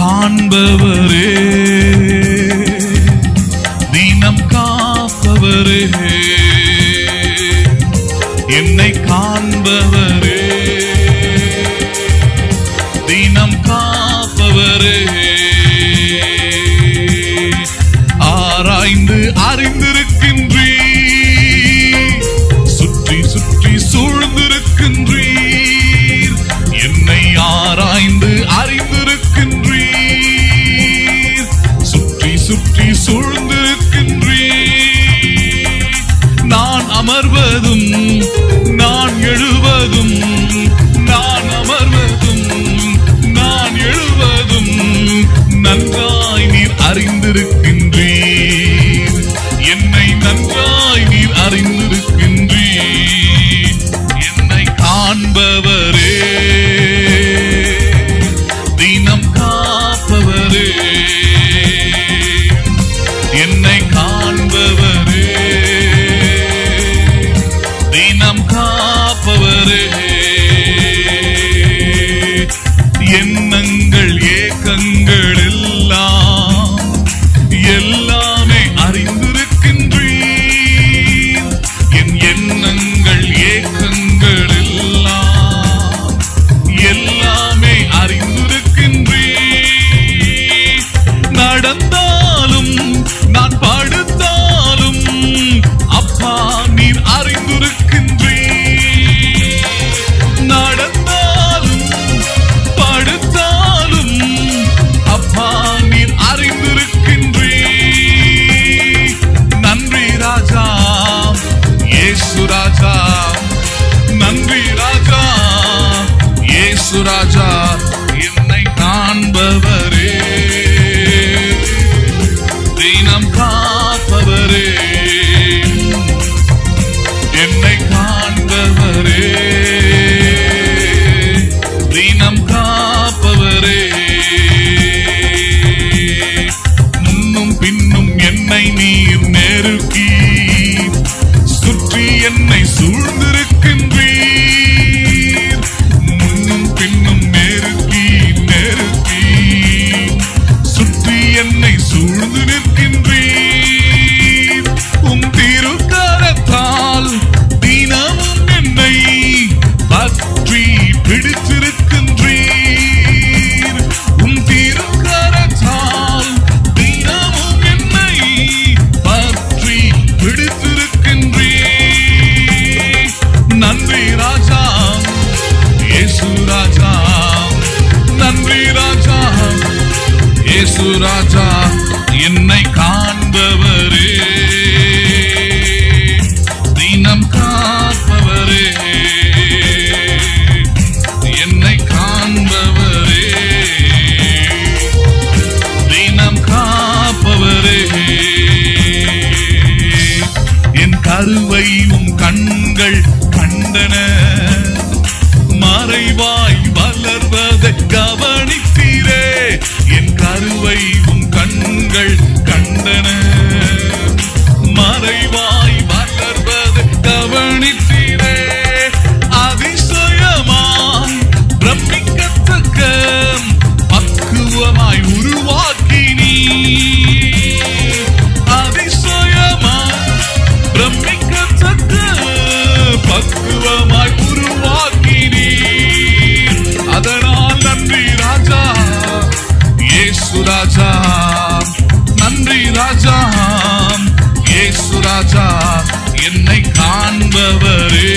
காண்பவரே, தினம் காப்பவரே, என்னை காண்பவரே, தினம் காப்பவரே, ஆராய்ந்து அறிந்திருக்கின்றீர், சுற்றி சுற்றி சூழ்ந்திருக்கின்றீர், என்னை ஆராய்ந்து அறிந்திருக்கின்றீர், சுற்றி சுற்றி சூழ்ந்திருக்கின்றீர். நான் அமர்வதும் நான் எழுவதும், நான் அமர்வதும் நான் எழுவதும் நன்றாய் நீர் அறிந்திருக்கின்றீர், என்னை நன்றாய் நீர் அறிந்திருக்கின்றீர். என்னை காண்பவரே, தினம் காப்பவரே, என்னை காண்பவரே, தினம் காப்பவரே, எண்ணங்கள் ஏக்கங்கள் எல்லாம் எல்லாமே அறிந்திருக்கின்றீர், என் எண்ணங்கள் ஏக்கங்கள் எல்லாம் எல்லாமே அறிந்திருக்கின்றீர். நடந்தாலும் நான் படுத்தாலும் அப்பா நீர் அறிந்திருக்கின்றீர், நடந்தாலும் படுத்தாலும் அப்பா நீர் அறிந்திருக்கின்றீர். நன்றி ராஜா இயேசு ராஜா, நன்றி ராஜா இயேசு ராஜா, என்னை காண்பவரே, தினம் காப்பவரே, என்னை காண்பவரே, தினம் காப்பவரே, முன்னும் பின்னும் என்னை நீர் நெருக்கி சுற்றி என்னை சூழ்ந்திருக்கின்றீர், முன்னும் பின்னும் நெருக்கி நெருக்கி சுற்றி என்னை சூழ்ந்து நிற்கின்றீர். உம் திருக்கரத்தால் தினமும் என்னை பற்றி பிடித்திருக்கின்றீர், உம் திருக்கரத்தால் தினமும் என்னை பற்றி பிடித்திருக்கின்றீர். நன்றி ராஜா இயேசு ராஜா, நன்றி ராஜா இயேசு ராஜா, என்னை காண்பவரே, தினம் காப்பவரே, என்னை காண்பவரே, தினம் காப்பவரே, என் கருவை உம் கண்கள் கண்டன, மறைவாய் வளர்வதை கவனித்தீரே, என் கருவை உம் கண்கள் கண்டன, மறைவாய் வளர்வதை கவனித்தீரே, அதிசயமாய் பிரமிக்கத்தக்க பக்குவமாய் உருவாக்கினீர், அதிசயமாய் பிரமிக்கத்தக்க பக்குவமாய் உருவாக்கினீர். அதனால் நன்றி ராஜா இயேசு ராஜா, நன்றி ராஜா இயேசு ராஜா, என்னை காண்பவரே,